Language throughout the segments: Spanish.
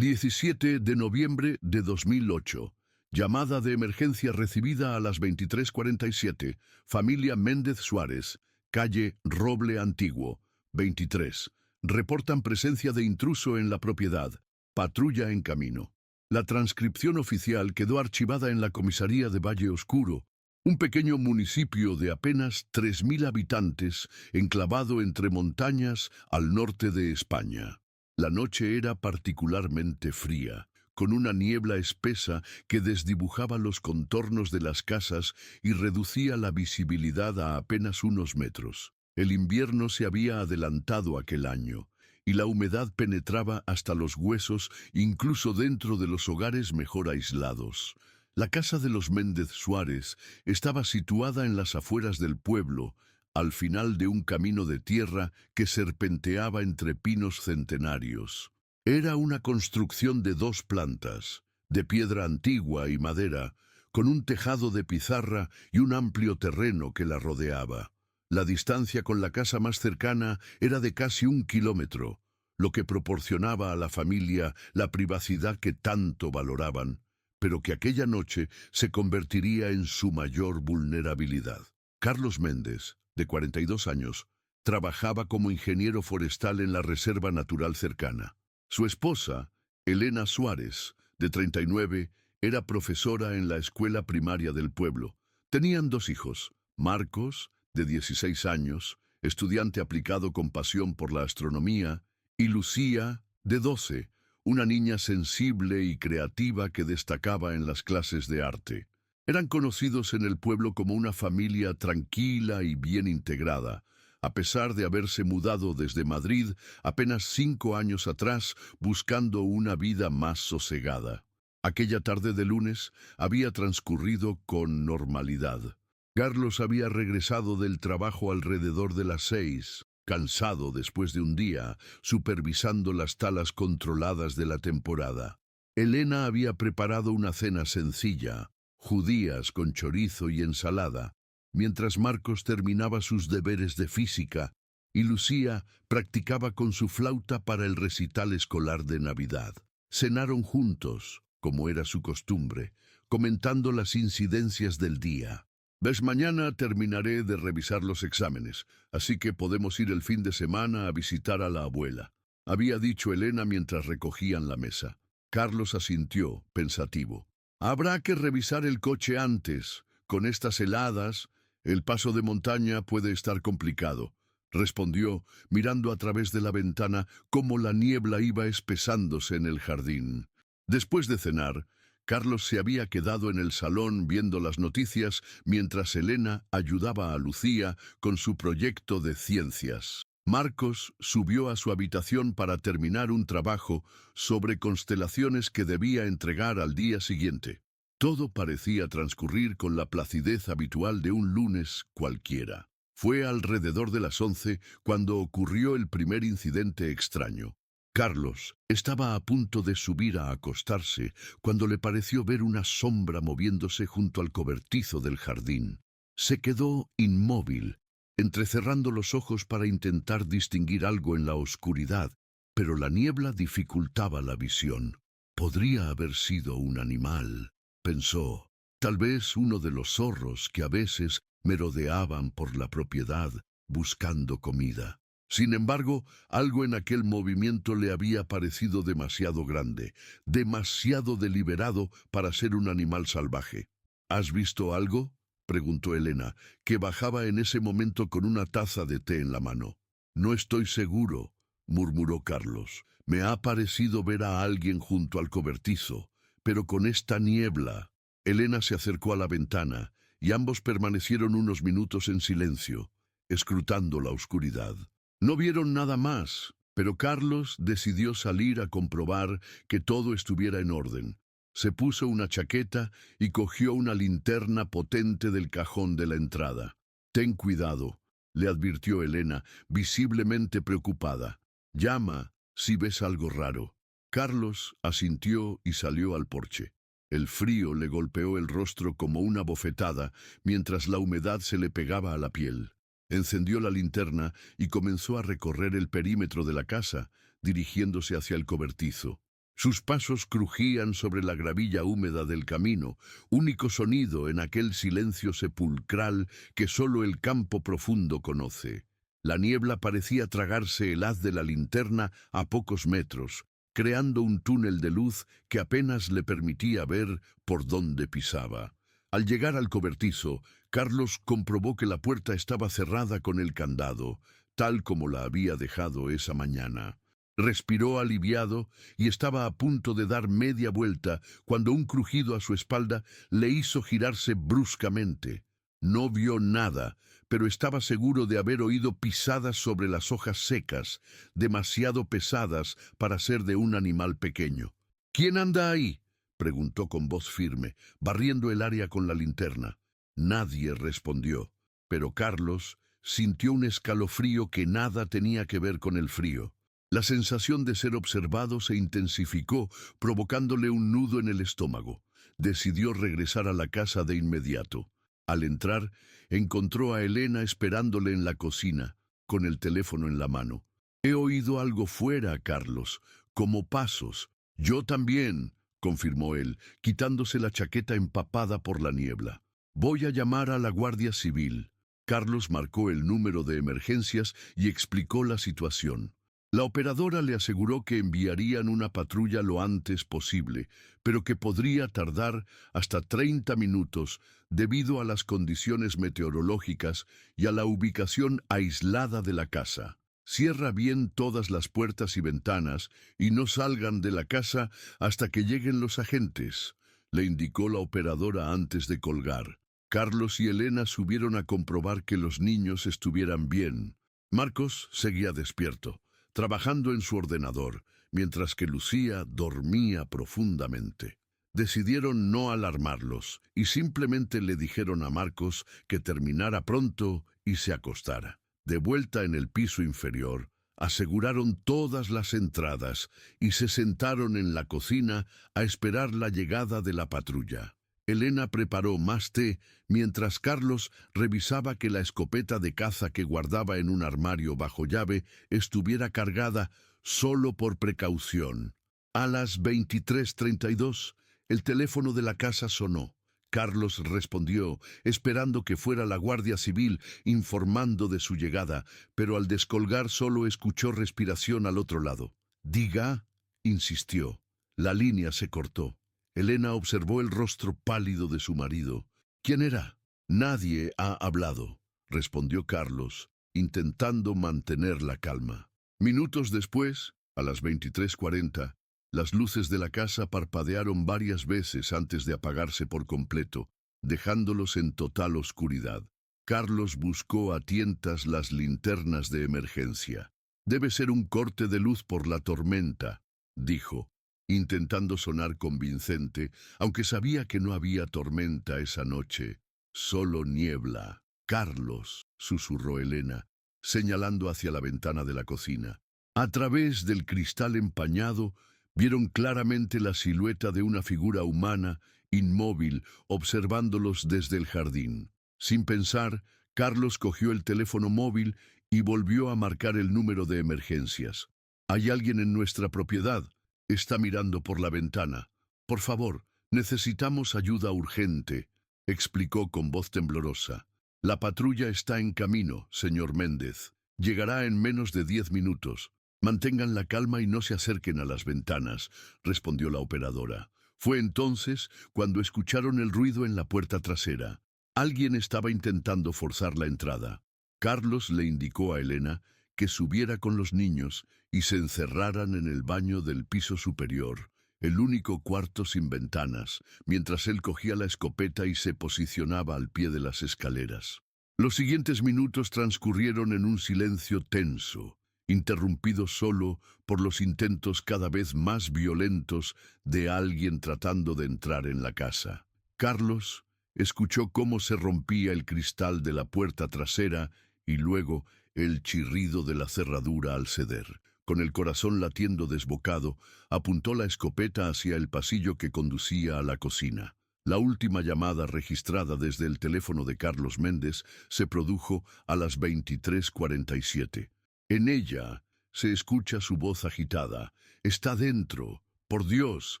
17 de noviembre de 2008. Llamada de emergencia recibida a las 23:47. Familia Méndez Suárez, calle Roble Antiguo, 23. Reportan presencia de intruso en la propiedad. Patrulla en camino. La transcripción oficial quedó archivada en la comisaría de Valle Oscuro, un pequeño municipio de apenas 3.000 habitantes, enclavado entre montañas al norte de España. La noche era particularmente fría, con una niebla espesa que desdibujaba los contornos de las casas y reducía la visibilidad a apenas unos metros. El invierno se había adelantado aquel año, y la humedad penetraba hasta los huesos, incluso dentro de los hogares mejor aislados. La casa de los Méndez Suárez estaba situada en las afueras del pueblo, al final de un camino de tierra que serpenteaba entre pinos centenarios. Era una construcción de 2 plantas, de piedra antigua y madera, con un tejado de pizarra y un amplio terreno que la rodeaba. La distancia con la casa más cercana era de casi 1 kilómetro, lo que proporcionaba a la familia la privacidad que tanto valoraban, pero que aquella noche se convertiría en su mayor vulnerabilidad. Carlos Méndez, de 42 años, trabajaba como ingeniero forestal en la reserva natural cercana. Su esposa, Elena Suárez, de 39, era profesora en la escuela primaria del pueblo. Tenían 2 hijos, Marcos, de 16 años, estudiante aplicado con pasión por la astronomía, y Lucía, de 12, una niña sensible y creativa que destacaba en las clases de arte. Eran conocidos en el pueblo como una familia tranquila y bien integrada, a pesar de haberse mudado desde Madrid apenas 5 años atrás buscando una vida más sosegada. Aquella tarde de lunes había transcurrido con normalidad. Carlos había regresado del trabajo alrededor de las 6, cansado después de un día, supervisando las talas controladas de la temporada. Elena había preparado una cena sencilla, judías con chorizo y ensalada, mientras Marcos terminaba sus deberes de física y Lucía practicaba con su flauta para el recital escolar de Navidad. Cenaron juntos, como era su costumbre, comentando las incidencias del día. «Ves, mañana terminaré de revisar los exámenes, así que podemos ir el fin de semana a visitar a la abuela», había dicho Elena mientras recogían la mesa. Carlos asintió, pensativo. «Habrá que revisar el coche antes. Con estas heladas, el paso de montaña puede estar complicado», respondió, mirando a través de la ventana cómo la niebla iba espesándose en el jardín. Después de cenar, Carlos se había quedado en el salón viendo las noticias mientras Elena ayudaba a Lucía con su proyecto de ciencias. Marcos subió a su habitación para terminar un trabajo sobre constelaciones que debía entregar al día siguiente. Todo parecía transcurrir con la placidez habitual de un lunes cualquiera. Fue alrededor de las 11 cuando ocurrió el primer incidente extraño. Carlos estaba a punto de subir a acostarse cuando le pareció ver una sombra moviéndose junto al cobertizo del jardín. Se quedó inmóvil, entrecerrando los ojos para intentar distinguir algo en la oscuridad, pero la niebla dificultaba la visión. «Podría haber sido un animal», pensó, «tal vez uno de los zorros que a veces merodeaban por la propiedad buscando comida». Sin embargo, algo en aquel movimiento le había parecido demasiado grande, demasiado deliberado para ser un animal salvaje. «¿Has visto algo?», preguntó Elena, que bajaba en ese momento con una taza de té en la mano. «No estoy seguro», murmuró Carlos. «Me ha parecido ver a alguien junto al cobertizo, pero con esta niebla». Elena se acercó a la ventana y ambos permanecieron unos minutos en silencio, escrutando la oscuridad. No vieron nada más, pero Carlos decidió salir a comprobar que todo estuviera en orden. Se puso una chaqueta y cogió una linterna potente del cajón de la entrada. «Ten cuidado», le advirtió Elena, visiblemente preocupada. «Llama si ves algo raro». Carlos asintió y salió al porche. El frío le golpeó el rostro como una bofetada, mientras la humedad se le pegaba a la piel. Encendió la linterna y comenzó a recorrer el perímetro de la casa, dirigiéndose hacia el cobertizo. Sus pasos crujían sobre la gravilla húmeda del camino, único sonido en aquel silencio sepulcral que sólo el campo profundo conoce. La niebla parecía tragarse el haz de la linterna a pocos metros, creando un túnel de luz que apenas le permitía ver por dónde pisaba. Al llegar al cobertizo, Carlos comprobó que la puerta estaba cerrada con el candado, tal como la había dejado esa mañana. Respiró aliviado y estaba a punto de dar media vuelta cuando un crujido a su espalda le hizo girarse bruscamente. No vio nada, pero estaba seguro de haber oído pisadas sobre las hojas secas, demasiado pesadas para ser de un animal pequeño. ¿Quién anda ahí?, preguntó con voz firme, barriendo el área con la linterna. Nadie respondió, pero Carlos sintió un escalofrío que nada tenía que ver con el frío. La sensación de ser observado se intensificó, provocándole un nudo en el estómago. Decidió regresar a la casa de inmediato. Al entrar, encontró a Elena esperándole en la cocina, con el teléfono en la mano. «He oído algo fuera, Carlos, como pasos». «Yo también», confirmó él, quitándose la chaqueta empapada por la niebla. «Voy a llamar a la Guardia Civil». Carlos marcó el número de emergencias y explicó la situación. La operadora le aseguró que enviarían una patrulla lo antes posible, pero que podría tardar hasta 30 minutos debido a las condiciones meteorológicas y a la ubicación aislada de la casa. «Cierra bien todas las puertas y ventanas y no salgan de la casa hasta que lleguen los agentes», le indicó la operadora antes de colgar. Carlos y Elena subieron a comprobar que los niños estuvieran bien. Marcos seguía despierto, trabajando en su ordenador, mientras que Lucía dormía profundamente. Decidieron no alarmarlos y simplemente le dijeron a Marcos que terminara pronto y se acostara. De vuelta en el piso inferior, aseguraron todas las entradas y se sentaron en la cocina a esperar la llegada de la patrulla. Elena preparó más té mientras Carlos revisaba que la escopeta de caza que guardaba en un armario bajo llave estuviera cargada solo por precaución. A las 23:32, el teléfono de la casa sonó. Carlos respondió, esperando que fuera la Guardia Civil informando de su llegada, pero al descolgar solo escuchó respiración al otro lado. «Diga», insistió. La línea se cortó. Elena observó el rostro pálido de su marido. «¿Quién era?» «Nadie ha hablado», respondió Carlos, intentando mantener la calma. Minutos después, a las 23:40, las luces de la casa parpadearon varias veces antes de apagarse por completo, dejándolos en total oscuridad. Carlos buscó a tientas las linternas de emergencia. «Debe ser un corte de luz por la tormenta», dijo, intentando sonar convincente, aunque sabía que no había tormenta esa noche, solo niebla. «Carlos», susurró Elena, señalando hacia la ventana de la cocina. A través del cristal empañado, vieron claramente la silueta de una figura humana, inmóvil, observándolos desde el jardín. Sin pensar, Carlos cogió el teléfono móvil y volvió a marcar el número de emergencias. «Hay alguien en nuestra propiedad. Está mirando por la ventana. Por favor, necesitamos ayuda urgente», explicó con voz temblorosa. «La patrulla está en camino, señor Méndez. Llegará en menos de 10 minutos. Mantengan la calma y no se acerquen a las ventanas», respondió la operadora. Fue entonces cuando escucharon el ruido en la puerta trasera. Alguien estaba intentando forzar la entrada. Carlos le indicó a Elena que subiera con los niños y se encerraran en el baño del piso superior, el único cuarto sin ventanas, mientras él cogía la escopeta y se posicionaba al pie de las escaleras. Los siguientes minutos transcurrieron en un silencio tenso, interrumpido solo por los intentos cada vez más violentos de alguien tratando de entrar en la casa. Carlos escuchó cómo se rompía el cristal de la puerta trasera y luego el chirrido de la cerradura al ceder. Con el corazón latiendo desbocado, apuntó la escopeta hacia el pasillo que conducía a la cocina. La última llamada registrada desde el teléfono de Carlos Méndez se produjo a las 23:47. En ella se escucha su voz agitada. «Está dentro», Por Dios,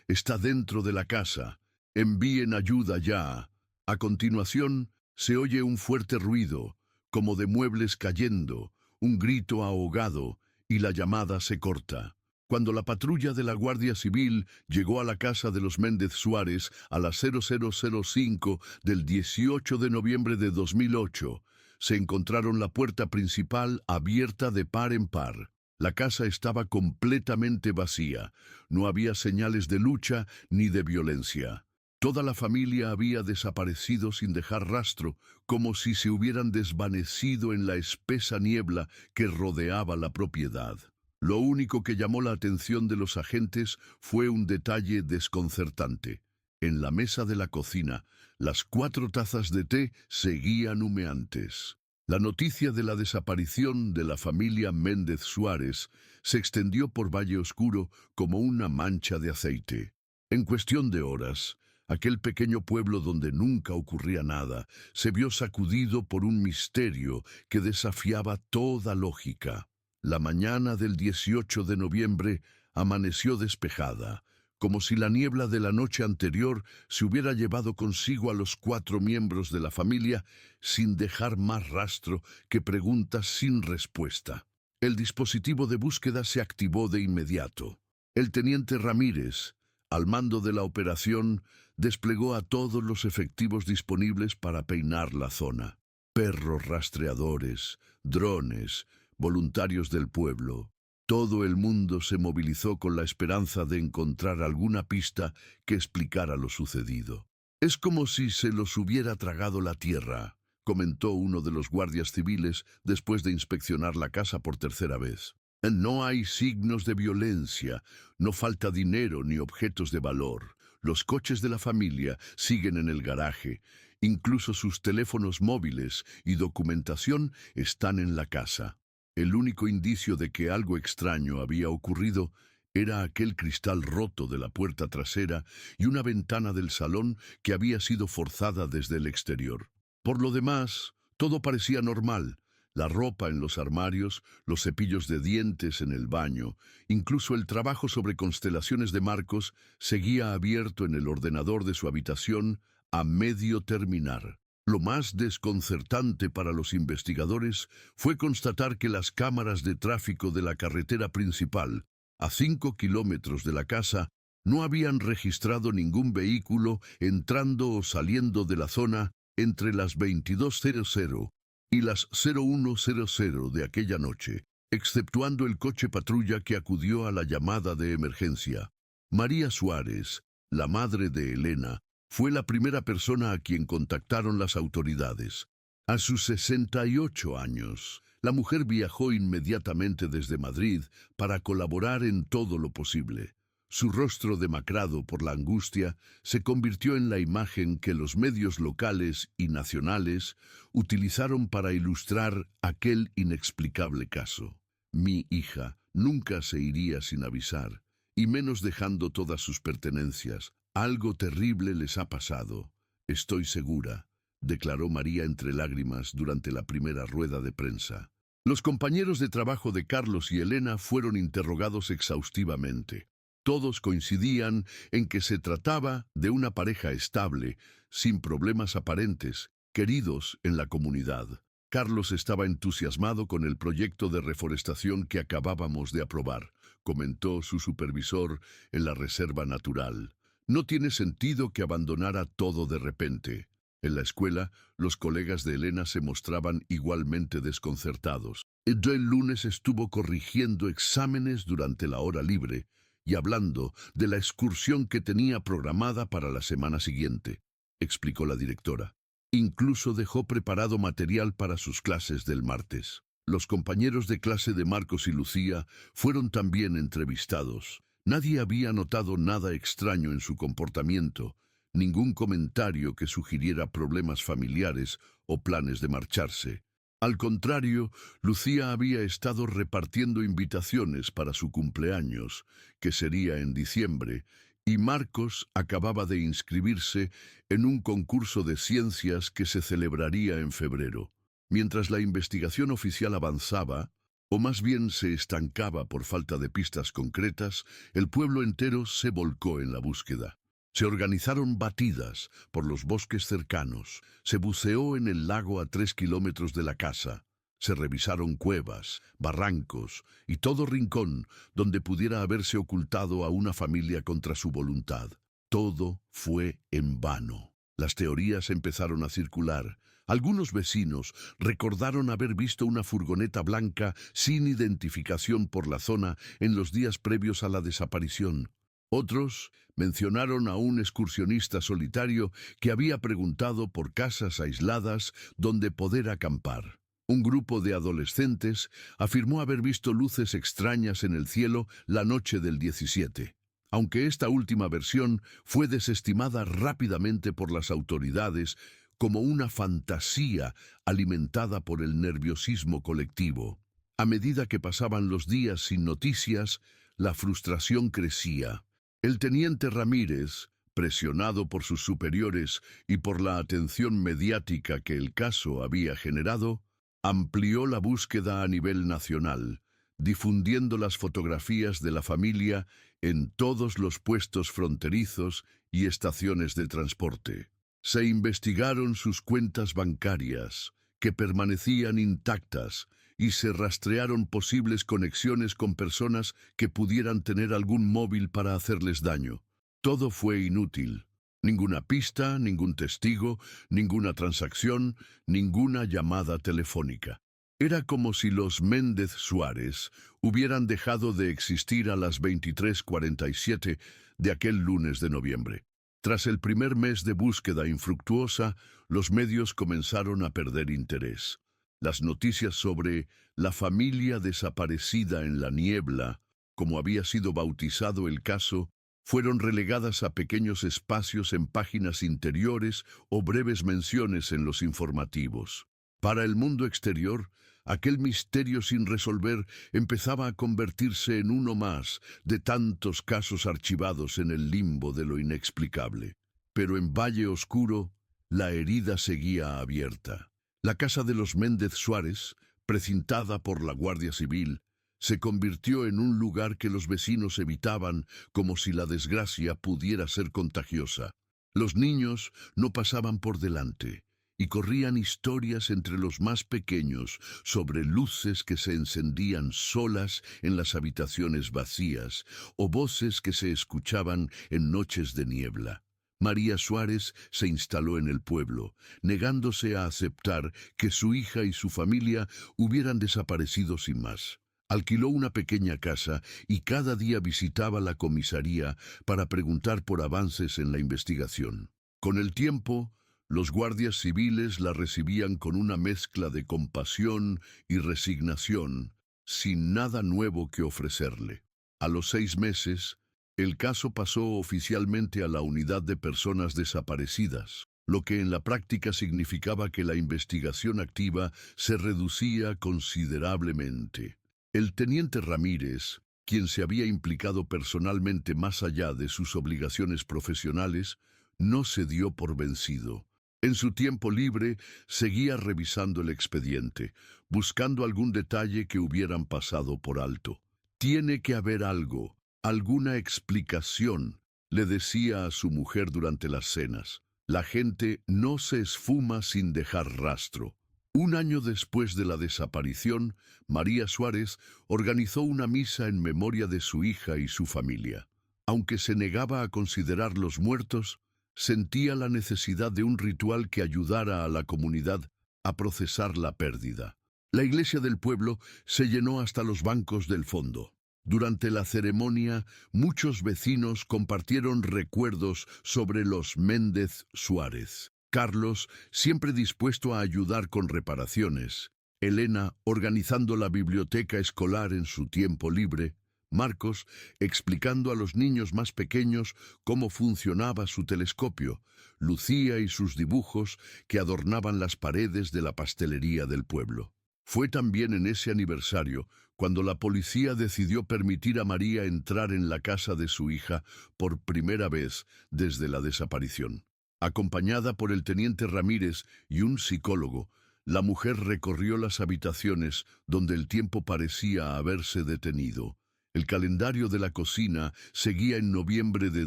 está dentro de la casa. Envíen ayuda ya. A continuación, se oye un fuerte ruido, como de muebles cayendo, un grito ahogado, y la llamada se corta. Cuando la patrulla de la Guardia Civil llegó a la casa de los Méndez Suárez a las 00:05 del 18 de noviembre de 2008, se encontraron la puerta principal abierta de par en par. La casa estaba completamente vacía. No había señales de lucha ni de violencia. Toda la familia había desaparecido sin dejar rastro, como si se hubieran desvanecido en la espesa niebla que rodeaba la propiedad. Lo único que llamó la atención de los agentes fue un detalle desconcertante. En la mesa de la cocina, las 4 tazas de té seguían humeantes. La noticia de la desaparición de la familia Méndez Suárez se extendió por Valle Oscuro como una mancha de aceite. En cuestión de horas, aquel pequeño pueblo donde nunca ocurría nada se vio sacudido por un misterio que desafiaba toda lógica. La mañana del 18 de noviembre amaneció despejada, como si la niebla de la noche anterior se hubiera llevado consigo a los 4 miembros de la familia sin dejar más rastro que preguntas sin respuesta. El dispositivo de búsqueda se activó de inmediato. El teniente Ramírez, al mando de la operación, desplegó a todos los efectivos disponibles para peinar la zona. Perros rastreadores, drones, voluntarios del pueblo. Todo el mundo se movilizó con la esperanza de encontrar alguna pista que explicara lo sucedido. «Es como si se los hubiera tragado la tierra», comentó uno de los guardias civiles después de inspeccionar la casa por tercera vez. «No hay signos de violencia, no falta dinero ni objetos de valor. Los coches de la familia siguen en el garaje. Incluso sus teléfonos móviles y documentación están en la casa». El único indicio de que algo extraño había ocurrido era aquel cristal roto de la puerta trasera y una ventana del salón que había sido forzada desde el exterior. Por lo demás, todo parecía normal. La ropa en los armarios, los cepillos de dientes en el baño, incluso el trabajo sobre constelaciones de Marcos seguía abierto en el ordenador de su habitación a medio terminar. Lo más desconcertante para los investigadores fue constatar que las cámaras de tráfico de la carretera principal, a 5 kilómetros de la casa, no habían registrado ningún vehículo entrando o saliendo de la zona entre las 22:00 y las 01:00 de aquella noche, exceptuando el coche patrulla que acudió a la llamada de emergencia. María Suárez, la madre de Elena, fue la primera persona a quien contactaron las autoridades. A sus 68 años, la mujer viajó inmediatamente desde Madrid para colaborar en todo lo posible. Su rostro demacrado por la angustia se convirtió en la imagen que los medios locales y nacionales utilizaron para ilustrar aquel inexplicable caso. Mi hija nunca se iría sin avisar, y menos dejando todas sus pertenencias. Algo terrible les ha pasado, estoy segura, declaró María entre lágrimas durante la primera rueda de prensa. Los compañeros de trabajo de Carlos y Elena fueron interrogados exhaustivamente. Todos coincidían en que se trataba de una pareja estable, sin problemas aparentes, queridos en la comunidad. Carlos estaba entusiasmado con el proyecto de reforestación que acabábamos de aprobar, comentó su supervisor en la reserva natural. No tiene sentido que abandonara todo de repente. En la escuela, los colegas de Elena se mostraban igualmente desconcertados. El lunes estuvo corrigiendo exámenes durante la hora libre y hablando de la excursión que tenía programada para la semana siguiente, explicó la directora. Incluso dejó preparado material para sus clases del martes. Los compañeros de clase de Marcos y Lucía fueron también entrevistados. Nadie había notado nada extraño en su comportamiento, ningún comentario que sugiriera problemas familiares o planes de marcharse. Al contrario, Lucía había estado repartiendo invitaciones para su cumpleaños, que sería en diciembre, y Marcos acababa de inscribirse en un concurso de ciencias que se celebraría en febrero. Mientras la investigación oficial avanzaba, o más bien se estancaba por falta de pistas concretas, el pueblo entero se volcó en la búsqueda. Se organizaron batidas por los bosques cercanos, se buceó en el lago a 3 kilómetros de la casa, se revisaron cuevas, barrancos y todo rincón donde pudiera haberse ocultado a una familia contra su voluntad. Todo fue en vano. Las teorías empezaron a circular. Algunos vecinos recordaron haber visto una furgoneta blanca sin identificación por la zona en los días previos a la desaparición. Otros mencionaron a un excursionista solitario que había preguntado por casas aisladas donde poder acampar. Un grupo de adolescentes afirmó haber visto luces extrañas en el cielo la noche del 17. Aunque esta última versión fue desestimada rápidamente por las autoridades como una fantasía alimentada por el nerviosismo colectivo. A medida que pasaban los días sin noticias, la frustración crecía. El teniente Ramírez, presionado por sus superiores y por la atención mediática que el caso había generado, amplió la búsqueda a nivel nacional, difundiendo las fotografías de la familia en todos los puestos fronterizos y estaciones de transporte. Se investigaron sus cuentas bancarias, que permanecían intactas, y se rastrearon posibles conexiones con personas que pudieran tener algún móvil para hacerles daño. Todo fue inútil. Ninguna pista, ningún testigo, ninguna transacción, ninguna llamada telefónica. Era como si los Méndez Suárez hubieran dejado de existir a las 23:47 de aquel lunes de noviembre. Tras el primer mes de búsqueda infructuosa, los medios comenzaron a perder interés. Las noticias sobre la familia desaparecida en la niebla, como había sido bautizado el caso, fueron relegadas a pequeños espacios en páginas interiores o breves menciones en los informativos. Para el mundo exterior, aquel misterio sin resolver empezaba a convertirse en uno más de tantos casos archivados en el limbo de lo inexplicable. Pero en Valle Oscuro, la herida seguía abierta. La casa de los Méndez Suárez, precintada por la Guardia Civil, se convirtió en un lugar que los vecinos evitaban como si la desgracia pudiera ser contagiosa. Los niños no pasaban por delante y corrían historias entre los más pequeños sobre luces que se encendían solas en las habitaciones vacías o voces que se escuchaban en noches de niebla. María Suárez se instaló en el pueblo, negándose a aceptar que su hija y su familia hubieran desaparecido sin más. Alquiló una pequeña casa y cada día visitaba la comisaría para preguntar por avances en la investigación. Con el tiempo, los guardias civiles la recibían con una mezcla de compasión y resignación, sin nada nuevo que ofrecerle. A los 6 meses, el caso pasó oficialmente a la Unidad de Personas Desaparecidas, lo que en la práctica significaba que la investigación activa se reducía considerablemente. El teniente Ramírez, quien se había implicado personalmente más allá de sus obligaciones profesionales, no se dio por vencido. En su tiempo libre, seguía revisando el expediente, buscando algún detalle que hubieran pasado por alto. «Tiene que haber algo, alguna explicación», le decía a su mujer durante las cenas. «La gente no se esfuma sin dejar rastro». Un año después de la desaparición, María Suárez organizó una misa en memoria de su hija y su familia. Aunque se negaba a considerar los muertos, sentía la necesidad de un ritual que ayudara a la comunidad a procesar la pérdida. La iglesia del pueblo se llenó hasta los bancos del fondo. Durante la ceremonia, muchos vecinos compartieron recuerdos sobre los Méndez Suárez. Carlos, siempre dispuesto a ayudar con reparaciones. Elena, organizando la biblioteca escolar en su tiempo libre. Marcos, explicando a los niños más pequeños cómo funcionaba su telescopio. Lucía y sus dibujos que adornaban las paredes de la pastelería del pueblo. Fue también en ese aniversario cuando la policía decidió permitir a María entrar en la casa de su hija por primera vez desde la desaparición. Acompañada por el teniente Ramírez y un psicólogo, La mujer recorrió las habitaciones donde el tiempo parecía haberse detenido. El calendario de la cocina seguía en noviembre de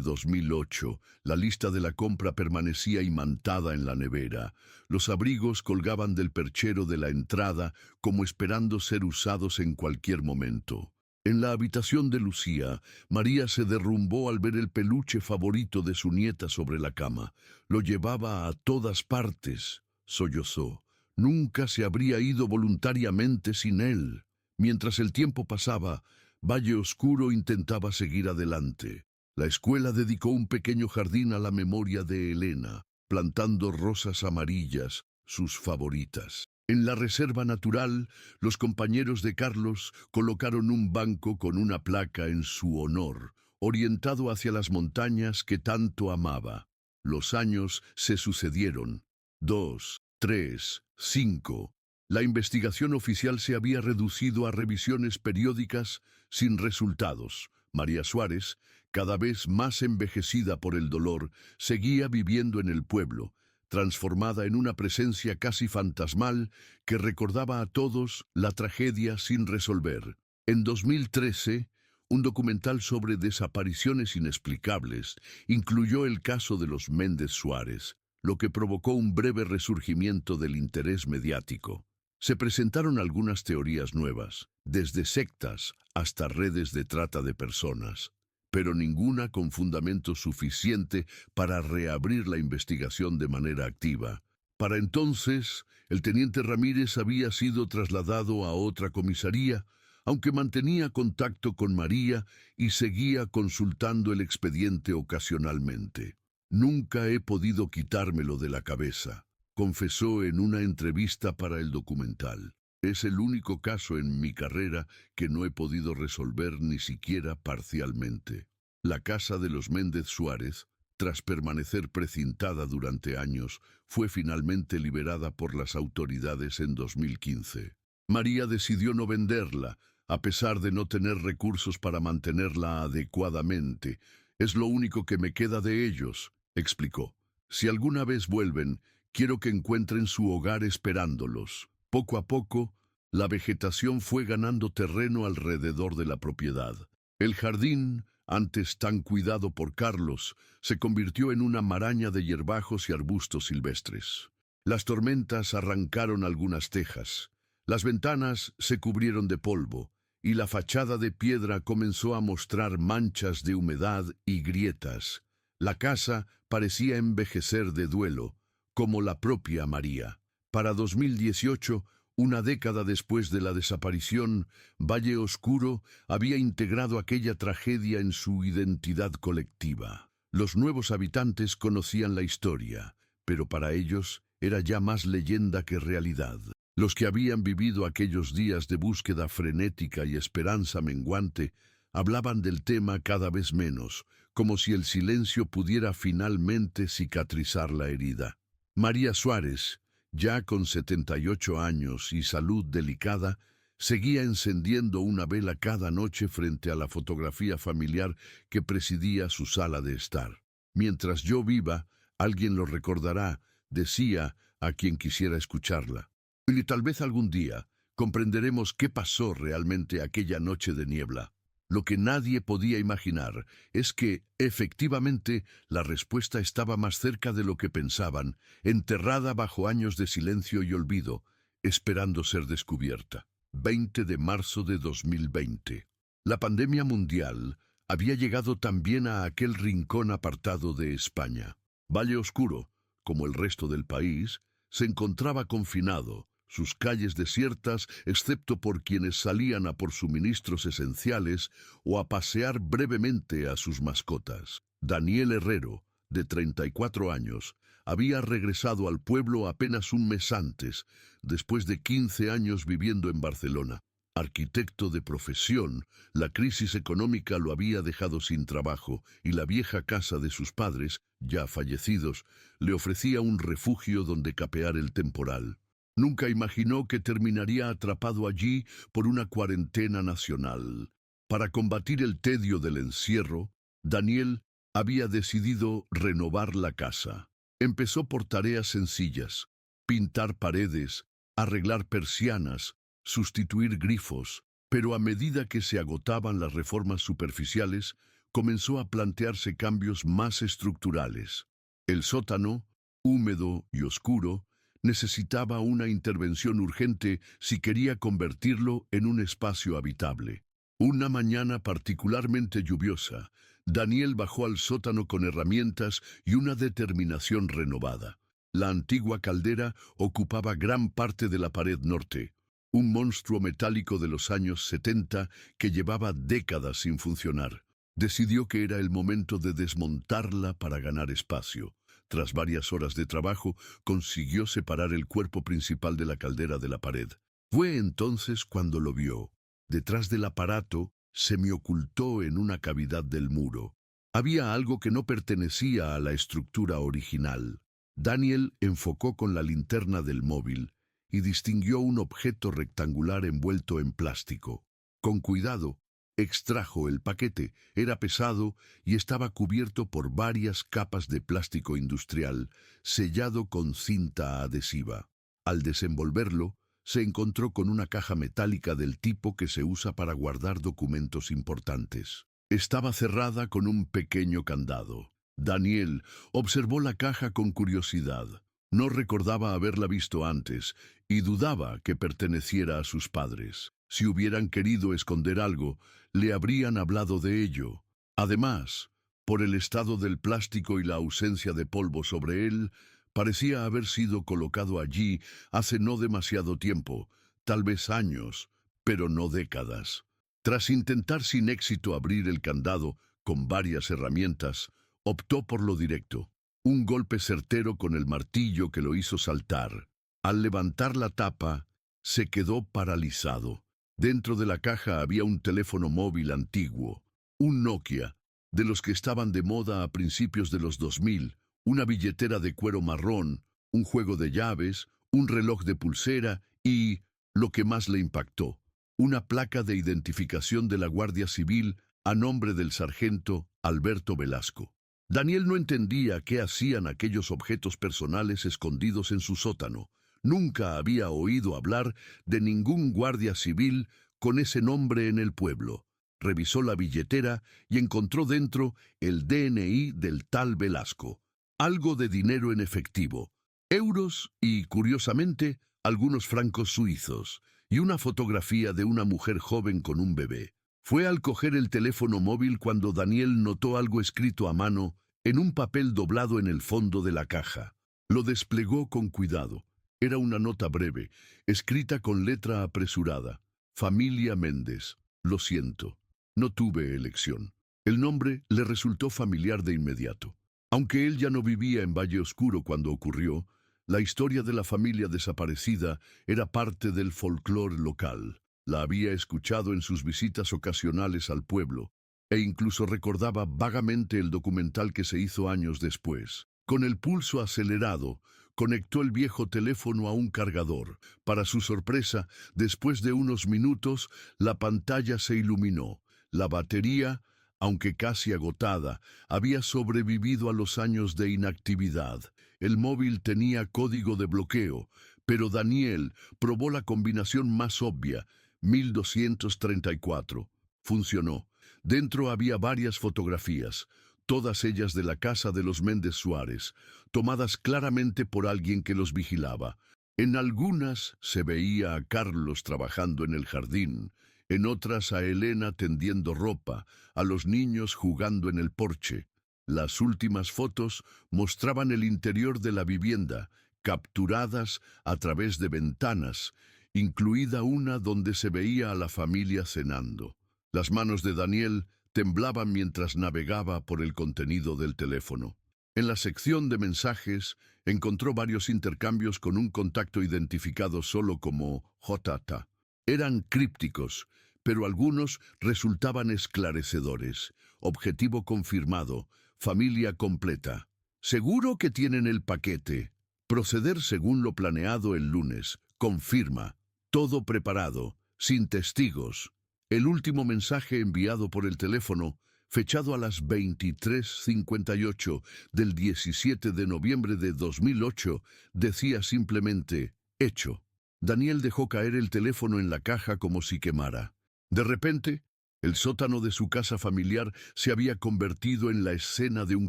2008. La lista de la compra permanecía imantada en la nevera. Los abrigos colgaban del perchero de la entrada como esperando ser usados en cualquier momento. En la habitación de Lucía, María se derrumbó al ver el peluche favorito de su nieta sobre la cama. Lo llevaba a todas partes, sollozó. Nunca se habría ido voluntariamente sin él. Mientras el tiempo pasaba, Valle Oscuro intentaba seguir adelante. La escuela dedicó un pequeño jardín a la memoria de Elena, plantando rosas amarillas, sus favoritas. En la reserva natural, los compañeros de Carlos colocaron un banco con una placa en su honor, orientado hacia las montañas que tanto amaba. Los años se sucedieron. 2, 3, 5. La investigación oficial se había reducido a revisiones periódicas sin resultados. María Suárez, cada vez más envejecida por el dolor, seguía viviendo en el pueblo, transformada en una presencia casi fantasmal que recordaba a todos la tragedia sin resolver. En 2013, un documental sobre desapariciones inexplicables incluyó el caso de los Méndez Suárez, lo que provocó un breve resurgimiento del interés mediático. Se presentaron algunas teorías nuevas, desde sectas hasta redes de trata de personas, pero ninguna con fundamento suficiente para reabrir la investigación de manera activa. Para entonces, el teniente Ramírez había sido trasladado a otra comisaría, aunque mantenía contacto con María y seguía consultando el expediente ocasionalmente. Nunca he podido quitármelo de la cabeza, confesó en una entrevista para el documental. Es el único caso en mi carrera que no he podido resolver ni siquiera parcialmente. La casa de los Méndez Suárez, tras permanecer precintada durante años, fue finalmente liberada por las autoridades en 2015. María decidió no venderla, a pesar de no tener recursos para mantenerla adecuadamente. Es lo único que me queda de ellos, explicó. Si alguna vez vuelven, quiero que encuentren su hogar esperándolos. Poco a poco, la vegetación fue ganando terreno alrededor de la propiedad. El jardín, antes tan cuidado por Carlos, se convirtió en una maraña de hierbajos y arbustos silvestres. Las tormentas arrancaron algunas tejas, las ventanas se cubrieron de polvo, y la fachada de piedra comenzó a mostrar manchas de humedad y grietas. La casa parecía envejecer de duelo, como la propia María. Para 2018, una década después de la desaparición, Valle Oscuro había integrado aquella tragedia en su identidad colectiva. Los nuevos habitantes conocían la historia, pero para ellos era ya más leyenda que realidad. Los que habían vivido aquellos días de búsqueda frenética y esperanza menguante hablaban del tema cada vez menos, como si el silencio pudiera finalmente cicatrizar la herida. María Suárez, ya con 78 años y salud delicada, seguía encendiendo una vela cada noche frente a la fotografía familiar que presidía su sala de estar. Mientras yo viva, alguien lo recordará, decía a quien quisiera escucharla. Y tal vez algún día comprenderemos qué pasó realmente aquella noche de niebla. Lo que nadie podía imaginar es que, efectivamente, la respuesta estaba más cerca de lo que pensaban, enterrada bajo años de silencio y olvido, esperando ser descubierta. 20 de marzo de 2020. La pandemia mundial había llegado también a aquel rincón apartado de España. Valle Oscuro, como el resto del país, se encontraba confinado, sus calles desiertas, excepto por quienes salían a por suministros esenciales o a pasear brevemente a sus mascotas. Daniel Herrero, de 34 años, había regresado al pueblo apenas un mes antes, después de 15 años viviendo en Barcelona. Arquitecto de profesión, la crisis económica lo había dejado sin trabajo y la vieja casa de sus padres, ya fallecidos, le ofrecía un refugio donde capear el temporal. Nunca imaginó que terminaría atrapado allí por una cuarentena nacional. Para combatir el tedio del encierro, Daniel había decidido renovar la casa. Empezó por tareas sencillas: pintar paredes, arreglar persianas, sustituir grifos, pero a medida que se agotaban las reformas superficiales, comenzó a plantearse cambios más estructurales. El sótano, húmedo y oscuro, necesitaba una intervención urgente si quería convertirlo en un espacio habitable. Una mañana particularmente lluviosa, Daniel bajó al sótano con herramientas y una determinación renovada. La antigua caldera ocupaba gran parte de la pared norte, un monstruo metálico de los años 70 que llevaba décadas sin funcionar. Decidió que era el momento de desmontarla para ganar espacio. Tras varias horas de trabajo, consiguió separar el cuerpo principal de la caldera de la pared. Fue entonces cuando lo vio. Detrás del aparato, semiocultó en una cavidad del muro. Había algo que no pertenecía a la estructura original. Daniel enfocó con la linterna del móvil y distinguió un objeto rectangular envuelto en plástico. Con cuidado, extrajo el paquete. Era pesado y estaba cubierto por varias capas de plástico industrial, sellado con cinta adhesiva. Al desenvolverlo, se encontró con una caja metálica del tipo que se usa para guardar documentos importantes. Estaba cerrada con un pequeño candado. Daniel observó la caja con curiosidad. No recordaba haberla visto antes y dudaba que perteneciera a sus padres. Si hubieran querido esconder algo, le habrían hablado de ello. Además, por el estado del plástico y la ausencia de polvo sobre él, parecía haber sido colocado allí hace no demasiado tiempo, tal vez años, pero no décadas. Tras intentar sin éxito abrir el candado con varias herramientas, optó por lo directo. Un golpe certero con el martillo que lo hizo saltar. Al levantar la tapa, se quedó paralizado. Dentro de la caja había un teléfono móvil antiguo, un Nokia, de los que estaban de moda a principios de los 2000, una billetera de cuero marrón, un juego de llaves, un reloj de pulsera y, lo que más le impactó, una placa de identificación de la Guardia Civil a nombre del sargento Alberto Velasco. Daniel no entendía qué hacían aquellos objetos personales escondidos en su sótano. Nunca había oído hablar de ningún guardia civil con ese nombre en el pueblo. Revisó la billetera y encontró dentro el DNI del tal Velasco. Algo de dinero en efectivo, euros y, curiosamente, algunos francos suizos, y una fotografía de una mujer joven con un bebé. Fue al coger el teléfono móvil cuando Daniel notó algo escrito a mano en un papel doblado en el fondo de la caja. Lo desplegó con cuidado. Era una nota breve, escrita con letra apresurada. Familia Méndez. Lo siento. No tuve elección. El nombre le resultó familiar de inmediato. Aunque él ya no vivía en Valle Oscuro cuando ocurrió, la historia de la familia desaparecida era parte del folclore local. La había escuchado en sus visitas ocasionales al pueblo, e incluso recordaba vagamente el documental que se hizo años después. Con el pulso acelerado, conectó el viejo teléfono a un cargador. Para su sorpresa, después de unos minutos, la pantalla se iluminó. La batería, aunque casi agotada, había sobrevivido a los años de inactividad. El móvil tenía código de bloqueo, pero Daniel probó la combinación más obvia, 1234. Funcionó. Dentro había varias fotografías, todas ellas de la casa de los Méndez Suárez, tomadas claramente por alguien que los vigilaba. En algunas se veía a Carlos trabajando en el jardín, en otras a Elena tendiendo ropa, a los niños jugando en el porche. Las últimas fotos mostraban el interior de la vivienda, capturadas a través de ventanas, incluida una donde se veía a la familia cenando. Las manos de Daniel temblaban mientras navegaba por el contenido del teléfono. En la sección de mensajes encontró varios intercambios con un contacto identificado solo como JT. Eran crípticos, pero algunos resultaban esclarecedores. Objetivo confirmado, familia completa. Seguro que tienen el paquete. Proceder según lo planeado el lunes. Confirma. Todo preparado, sin testigos. El último mensaje enviado por el teléfono, fechado a las 23:58 del 17 de noviembre de 2008, decía simplemente, hecho. Daniel dejó caer el teléfono en la caja como si quemara. De repente, el sótano de su casa familiar se había convertido en la escena de un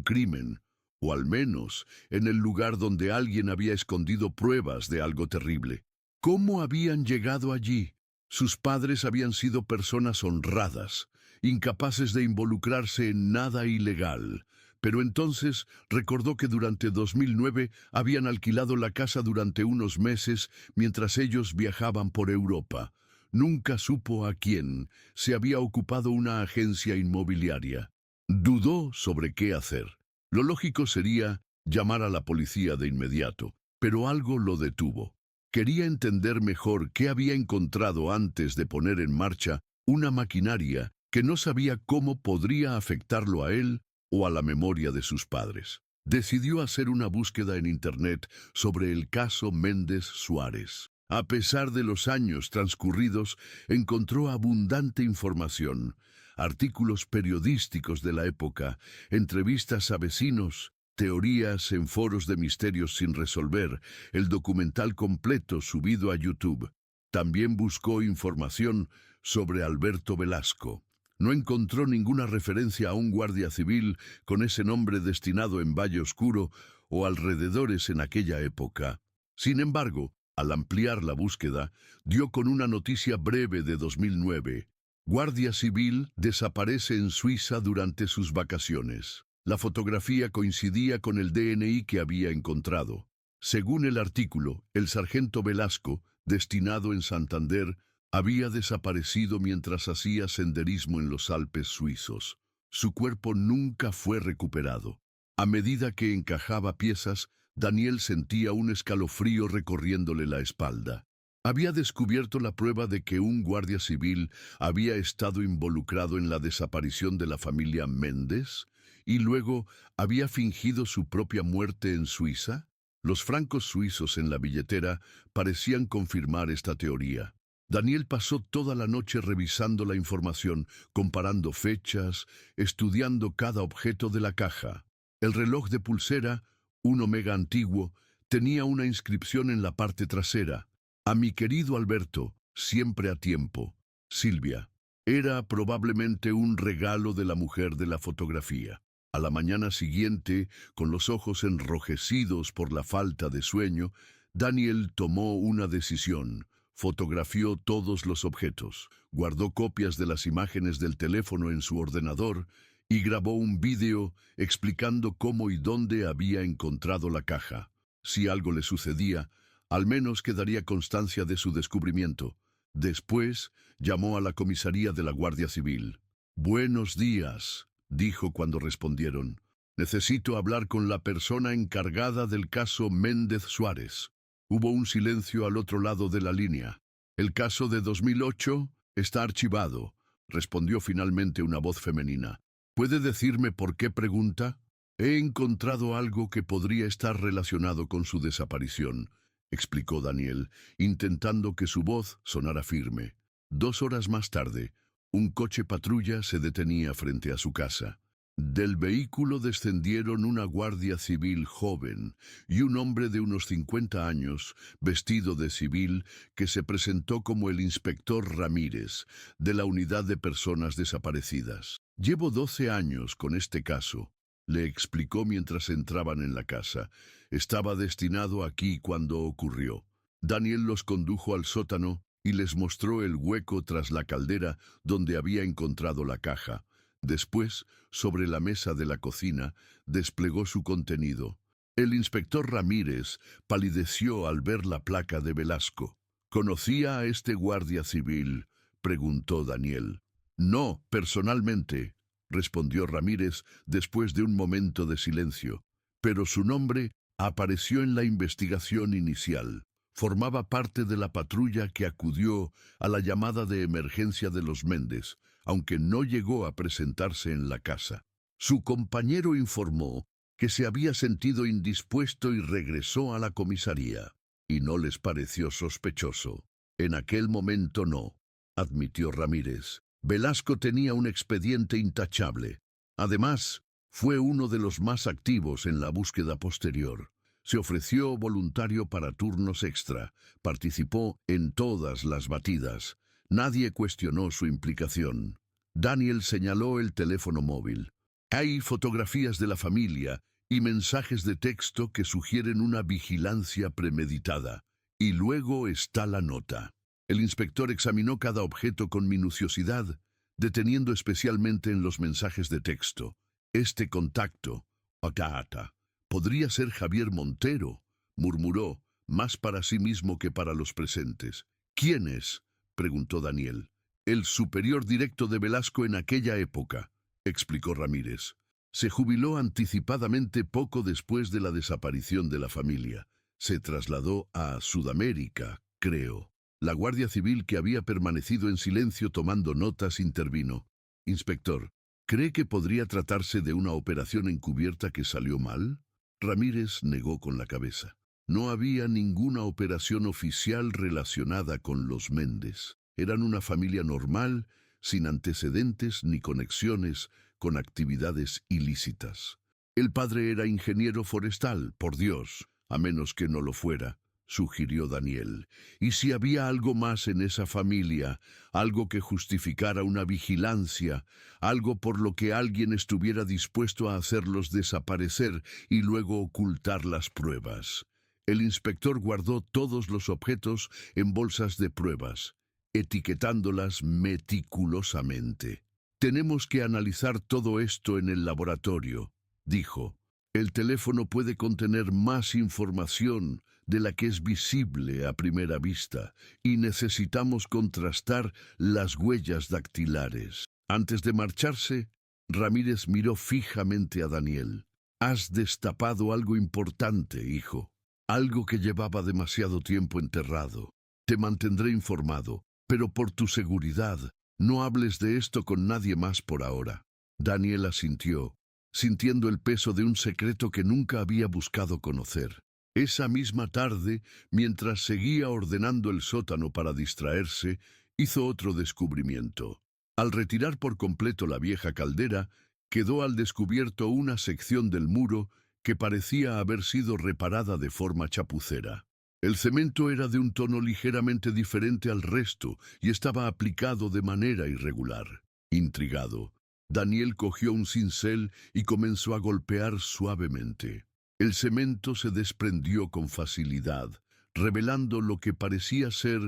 crimen, o al menos en el lugar donde alguien había escondido pruebas de algo terrible. ¿Cómo habían llegado allí? Sus padres habían sido personas honradas, incapaces de involucrarse en nada ilegal. Pero entonces recordó que durante 2009 habían alquilado la casa durante unos meses mientras ellos viajaban por Europa. Nunca supo a quién se había ocupado una agencia inmobiliaria. Dudó sobre qué hacer. Lo lógico sería llamar a la policía de inmediato, pero algo lo detuvo. Quería entender mejor qué había encontrado antes de poner en marcha una maquinaria que no sabía cómo podría afectarlo a él o a la memoria de sus padres. Decidió hacer una búsqueda en Internet sobre el caso Méndez Suárez. A pesar de los años transcurridos, encontró abundante información, artículos periodísticos de la época, entrevistas a vecinos, teorías en foros de misterios sin resolver, el documental completo subido a YouTube. También buscó información sobre Alberto Velasco. No encontró ninguna referencia a un guardia civil con ese nombre destinado en Valle Oscuro o alrededores en aquella época. Sin embargo, al ampliar la búsqueda, dio con una noticia breve de 2009. Guardia civil desaparece en Suiza durante sus vacaciones. La fotografía coincidía con el DNI que había encontrado. Según el artículo, el sargento Velasco, destinado en Santander, había desaparecido mientras hacía senderismo en los Alpes suizos. Su cuerpo nunca fue recuperado. A medida que encajaba piezas, Daniel sentía un escalofrío recorriéndole la espalda. Había descubierto la prueba de que un guardia civil había estado involucrado en la desaparición de la familia Méndez y luego había fingido su propia muerte en Suiza. Los francos suizos en la billetera parecían confirmar esta teoría. Daniel pasó toda la noche revisando la información, comparando fechas, estudiando cada objeto de la caja. El reloj de pulsera, un Omega antiguo, tenía una inscripción en la parte trasera. A mi querido Alberto, siempre a tiempo. Silvia. Era probablemente un regalo de la mujer de la fotografía. A la mañana siguiente, con los ojos enrojecidos por la falta de sueño, Daniel tomó una decisión. Fotografió todos los objetos, guardó copias de las imágenes del teléfono en su ordenador y grabó un vídeo explicando cómo y dónde había encontrado la caja. Si algo le sucedía, al menos quedaría constancia de su descubrimiento. Después, llamó a la comisaría de la Guardia Civil. «Buenos días», dijo cuando respondieron. «Necesito hablar con la persona encargada del caso Méndez Suárez». Hubo un silencio al otro lado de la línea. «El caso de 2008 está archivado», respondió finalmente una voz femenina. «¿Puede decirme por qué pregunta?» «He encontrado algo que podría estar relacionado con su desaparición», explicó Daniel, intentando que su voz sonara firme. 2 horas más tarde, un coche patrulla se detenía frente a su casa. Del vehículo descendieron una guardia civil joven y un hombre de unos 50 años, vestido de civil, que se presentó como el inspector Ramírez, de la Unidad de Personas Desaparecidas. «Llevo 12 años con este caso», le explicó mientras entraban en la casa. «Estaba destinado aquí cuando ocurrió». Daniel los condujo al sótano y les mostró el hueco tras la caldera donde había encontrado la caja. Después, sobre la mesa de la cocina, desplegó su contenido. El inspector Ramírez palideció al ver la placa de Velasco. «¿Conocía a este guardia civil?», preguntó Daniel. «No, personalmente», respondió Ramírez después de un momento de silencio. «Pero su nombre apareció en la investigación inicial. Formaba parte de la patrulla que acudió a la llamada de emergencia de los Méndez, aunque no llegó a presentarse en la casa. Su compañero informó que se había sentido indispuesto y regresó a la comisaría. Y no les pareció sospechoso. En aquel momento no», admitió Ramírez. «Velasco tenía un expediente intachable. Además, fue uno de los más activos en la búsqueda posterior. Se ofreció voluntario para turnos extra, participó en todas las batidas. Nadie cuestionó su implicación. Daniel señaló el teléfono móvil. Hay fotografías de la familia y mensajes de texto que sugieren una vigilancia premeditada. Y luego está la nota. El inspector examinó cada objeto con minuciosidad, deteniendo especialmente en los mensajes de texto. Este contacto, Otata, podría ser Javier Montero, murmuró, más para sí mismo que para los presentes. ¿Quién es?, preguntó Daniel. El superior directo de Velasco en aquella época, explicó Ramírez. Se jubiló anticipadamente poco después de la desaparición de la familia. Se trasladó a Sudamérica, creo. La Guardia Civil, que había permanecido en silencio tomando notas, intervino. Inspector, ¿cree que podría tratarse de una operación encubierta que salió mal? Ramírez negó con la cabeza. No había ninguna operación oficial relacionada con los Méndez. Eran una familia normal, sin antecedentes ni conexiones con actividades ilícitas. El padre era ingeniero forestal, por Dios, a menos que no lo fuera, sugirió Daniel. Y si había algo más en esa familia, algo que justificara una vigilancia, algo por lo que alguien estuviera dispuesto a hacerlos desaparecer y luego ocultar las pruebas. El inspector guardó todos los objetos en bolsas de pruebas, etiquetándolas meticulosamente. Tenemos que analizar todo esto en el laboratorio, dijo. El teléfono puede contener más información de la que es visible a primera vista, y necesitamos contrastar las huellas dactilares. Antes de marcharse, Ramírez miró fijamente a Daniel. Has destapado algo importante, hijo. Algo que llevaba demasiado tiempo enterrado. Te mantendré informado, pero por tu seguridad, no hables de esto con nadie más por ahora. Daniel asintió, sintiendo el peso de un secreto que nunca había buscado conocer. Esa misma tarde, mientras seguía ordenando el sótano para distraerse, hizo otro descubrimiento. Al retirar por completo la vieja caldera, quedó al descubierto una sección del muro que parecía haber sido reparada de forma chapucera. El cemento era de un tono ligeramente diferente al resto y estaba aplicado de manera irregular. Intrigado, Daniel cogió un cincel y comenzó a golpear suavemente. El cemento se desprendió con facilidad, revelando lo que parecía ser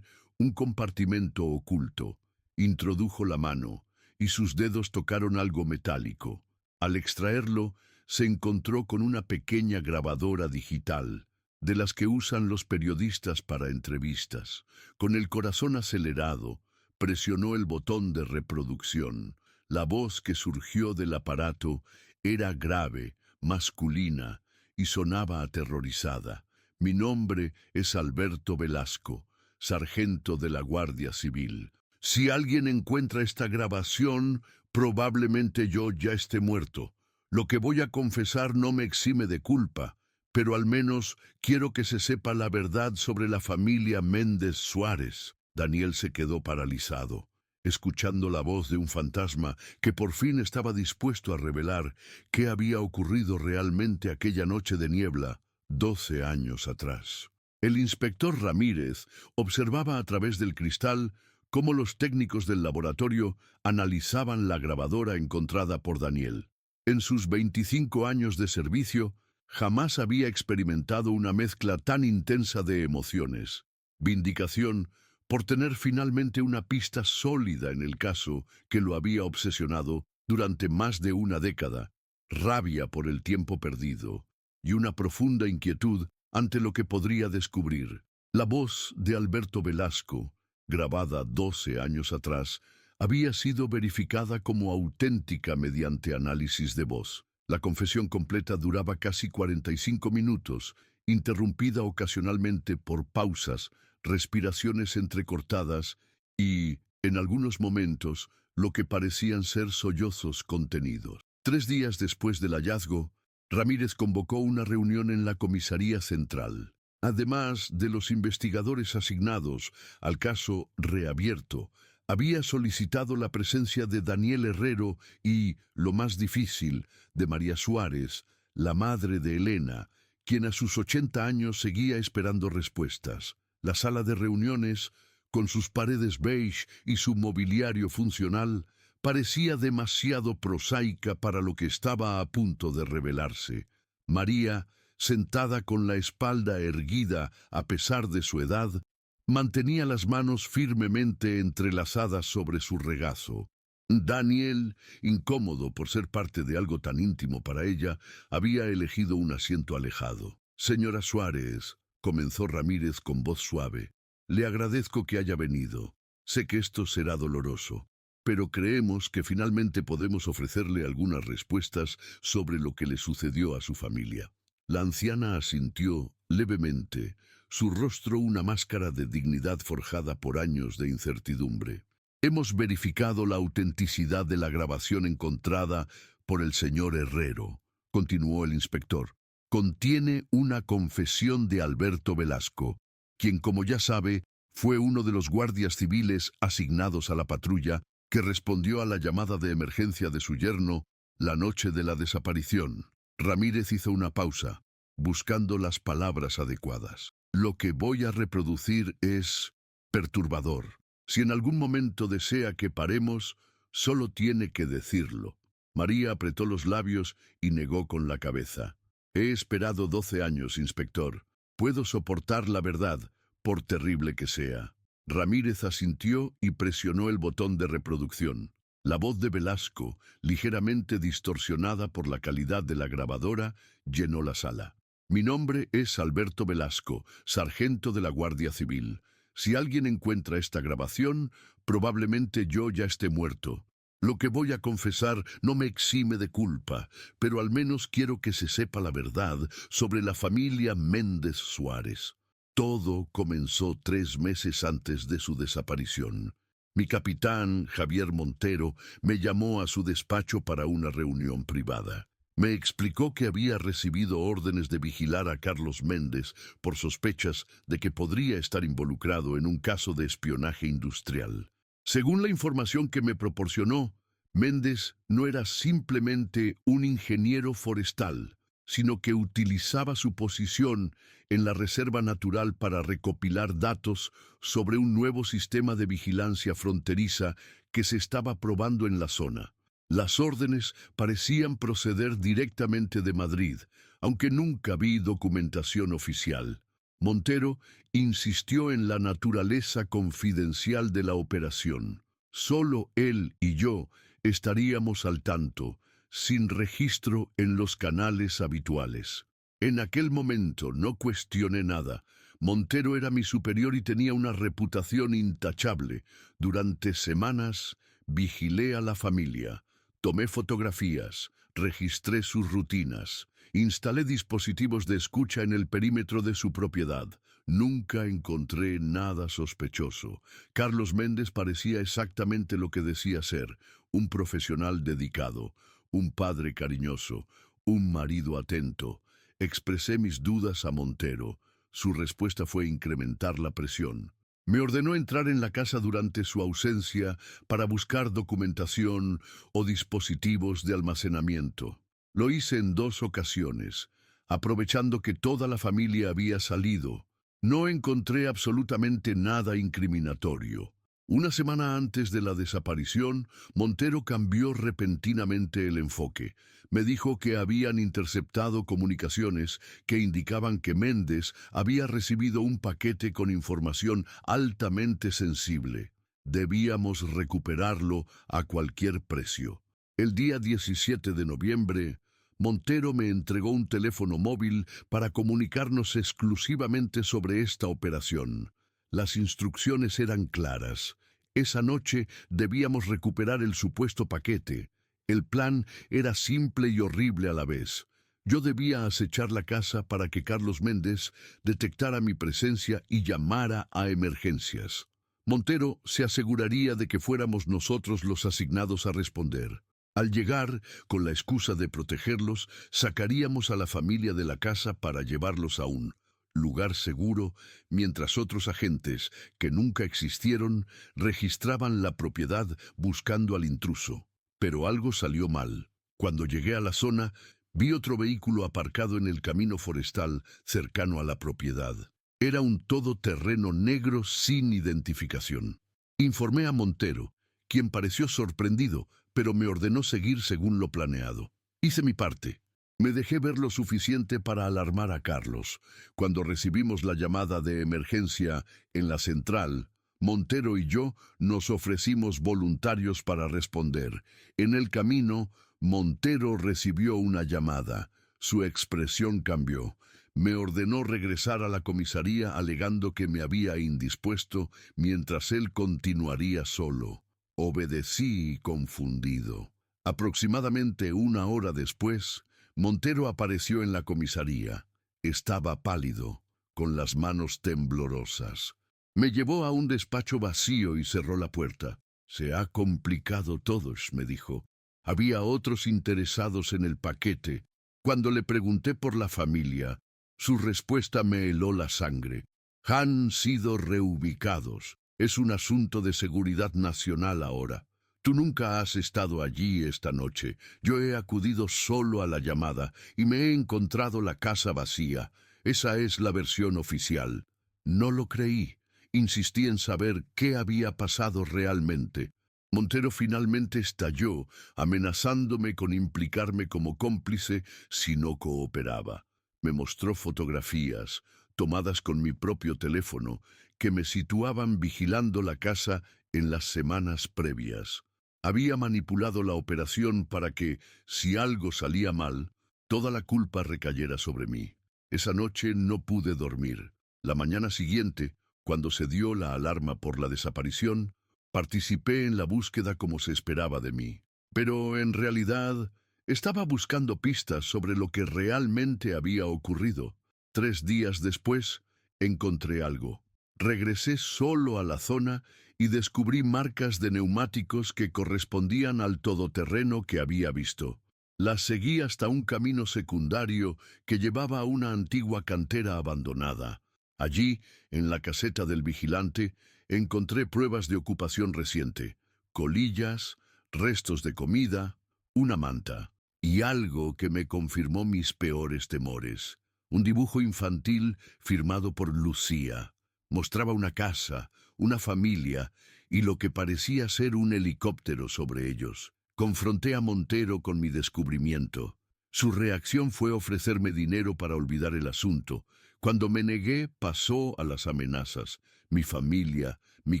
un compartimento oculto. Introdujo la mano y sus dedos tocaron algo metálico. Al extraerlo, se encontró con una pequeña grabadora digital, de las que usan los periodistas para entrevistas. Con el corazón acelerado, presionó el botón de reproducción. La voz que surgió del aparato era grave, masculina, y sonaba aterrorizada. Mi nombre es Alberto Velasco, sargento de la Guardia Civil. Si alguien encuentra esta grabación, probablemente yo ya esté muerto. Lo que voy a confesar no me exime de culpa, pero al menos quiero que se sepa la verdad sobre la familia Méndez Suárez. Daniel se quedó paralizado, escuchando la voz de un fantasma que por fin estaba dispuesto a revelar qué había ocurrido realmente aquella noche de niebla, 12 años atrás. El inspector Ramírez observaba a través del cristal cómo los técnicos del laboratorio analizaban la grabadora encontrada por Daniel. En sus 25 años de servicio, jamás había experimentado una mezcla tan intensa de emociones. Vindicación por tener finalmente una pista sólida en el caso que lo había obsesionado durante más de una década, rabia por el tiempo perdido y una profunda inquietud ante lo que podría descubrir. La voz de Alberto Velasco, grabada 12 años atrás, había sido verificada como auténtica mediante análisis de voz. La confesión completa duraba casi 45 minutos, interrumpida ocasionalmente por pausas, respiraciones entrecortadas y, en algunos momentos, lo que parecían ser sollozos contenidos. 3 días después del hallazgo, Ramírez convocó una reunión en la comisaría central. Además de los investigadores asignados al caso reabierto, había solicitado la presencia de Daniel Herrero y, lo más difícil, de María Suárez, la madre de Elena, quien a sus 80 años seguía esperando respuestas. La sala de reuniones, con sus paredes beige y su mobiliario funcional, parecía demasiado prosaica para lo que estaba a punto de revelarse. María, sentada con la espalda erguida a pesar de su edad, mantenía las manos firmemente entrelazadas sobre su regazo. Daniel, incómodo por ser parte de algo tan íntimo para ella, había elegido un asiento alejado. «Señora Suárez», comenzó Ramírez con voz suave, «le agradezco que haya venido. Sé que esto será doloroso, pero creemos que finalmente podemos ofrecerle algunas respuestas sobre lo que le sucedió a su familia». La anciana asintió levemente, su rostro una máscara de dignidad forjada por años de incertidumbre. «Hemos verificado la autenticidad de la grabación encontrada por el señor Herrero», continuó el inspector. «Contiene una confesión de Alberto Velasco, quien, como ya sabe, fue uno de los guardias civiles asignados a la patrulla que respondió a la llamada de emergencia de su yerno la noche de la desaparición». Ramírez hizo una pausa, buscando las palabras adecuadas. «Lo que voy a reproducir es perturbador. Si en algún momento desea que paremos, solo tiene que decirlo». María apretó los labios y negó con la cabeza. «He esperado 12 años, inspector. Puedo soportar la verdad, por terrible que sea». Ramírez asintió y presionó el botón de reproducción. La voz de Velasco, ligeramente distorsionada por la calidad de la grabadora, llenó la sala. «Mi nombre es Alberto Velasco, sargento de la Guardia Civil. Si alguien encuentra esta grabación, probablemente yo ya esté muerto. Lo que voy a confesar no me exime de culpa, pero al menos quiero que se sepa la verdad sobre la familia Méndez Suárez. Todo comenzó 3 meses antes de su desaparición. Mi capitán, Javier Montero, me llamó a su despacho para una reunión privada. Me explicó que había recibido órdenes de vigilar a Carlos Méndez por sospechas de que podría estar involucrado en un caso de espionaje industrial. Según la información que me proporcionó, Méndez no era simplemente un ingeniero forestal, sino que utilizaba su posición en la Reserva Natural para recopilar datos sobre un nuevo sistema de vigilancia fronteriza que se estaba probando en la zona. Las órdenes parecían proceder directamente de Madrid, aunque nunca vi documentación oficial. Montero insistió en la naturaleza confidencial de la operación. Solo él y yo estaríamos al tanto, sin registro en los canales habituales. En aquel momento no cuestioné nada. Montero era mi superior y tenía una reputación intachable. Durante semanas vigilé a la familia, tomé fotografías, registré sus rutinas, instalé dispositivos de escucha en el perímetro de su propiedad. Nunca encontré nada sospechoso. Carlos Méndez parecía exactamente lo que decía ser: un profesional dedicado, un padre cariñoso, un marido atento. Expresé mis dudas a Montero. Su respuesta fue incrementar la presión. Me ordenó entrar en la casa durante su ausencia para buscar documentación o dispositivos de almacenamiento. Lo hice en 2 ocasiones, aprovechando que toda la familia había salido. No encontré absolutamente nada incriminatorio. Una semana antes de la desaparición, Montero cambió repentinamente el enfoque. Me dijo que habían interceptado comunicaciones que indicaban que Méndez había recibido un paquete con información altamente sensible. Debíamos recuperarlo a cualquier precio. El día 17 de noviembre, Montero me entregó un teléfono móvil para comunicarnos exclusivamente sobre esta operación. Las instrucciones eran claras. Esa noche debíamos recuperar el supuesto paquete. El plan era simple y horrible a la vez. Yo debía acechar la casa para que Carlos Méndez detectara mi presencia y llamara a emergencias. Montero se aseguraría de que fuéramos nosotros los asignados a responder. Al llegar, con la excusa de protegerlos, sacaríamos a la familia de la casa para llevarlos a un lugar seguro, mientras otros agentes, que nunca existieron, registraban la propiedad buscando al intruso. Pero algo salió mal. Cuando llegué a la zona, Vi otro vehículo aparcado en el camino forestal cercano a la propiedad. Era un todoterreno negro sin identificación. Informé a Montero, quien pareció sorprendido, pero me ordenó seguir según lo planeado. Hice mi parte. Me dejé ver lo suficiente para alarmar a Carlos. Cuando recibimos la llamada de emergencia en la central, Montero y yo nos ofrecimos voluntarios para responder. En el camino, Montero recibió una llamada. Su expresión cambió. Me ordenó regresar a la comisaría alegando que me había indispuesto mientras él continuaría solo. Obedecí confundido. Aproximadamente una hora después, Montero apareció en la comisaría. Estaba pálido, con las manos temblorosas. Me llevó a un despacho vacío y cerró la puerta. «Se ha complicado todo», me dijo. Había otros interesados en el paquete. Cuando le pregunté por la familia, su respuesta me heló la sangre. «Han sido reubicados. Es un asunto de seguridad nacional ahora. Tú nunca has estado allí esta noche. Yo he acudido solo a la llamada y me he encontrado la casa vacía. Esa es la versión oficial». No lo creí. Insistí en saber qué había pasado realmente. Montero finalmente estalló, amenazándome con implicarme como cómplice si no cooperaba. Me mostró fotografías, tomadas con mi propio teléfono, que me situaban vigilando la casa en las semanas previas. Había manipulado la operación para que, si algo salía mal, toda la culpa recayera sobre mí. Esa noche no pude dormir. La mañana siguiente, cuando se dio la alarma por la desaparición, participé en la búsqueda como se esperaba de mí. Pero, en realidad, estaba buscando pistas sobre lo que realmente había ocurrido. 3 días después, encontré algo. Regresé solo a la zona y descubrí marcas de neumáticos que correspondían al todoterreno que había visto. Las seguí hasta un camino secundario que llevaba a una antigua cantera abandonada. Allí, en la caseta del vigilante, encontré pruebas de ocupación reciente, colillas, restos de comida, una manta y algo que me confirmó mis peores temores. Un dibujo infantil firmado por Lucía. Mostraba una casa, una familia y lo que parecía ser un helicóptero sobre ellos. Confronté a Montero con mi descubrimiento. Su reacción fue ofrecerme dinero para olvidar el asunto. Cuando me negué, pasó a las amenazas. Mi familia, mi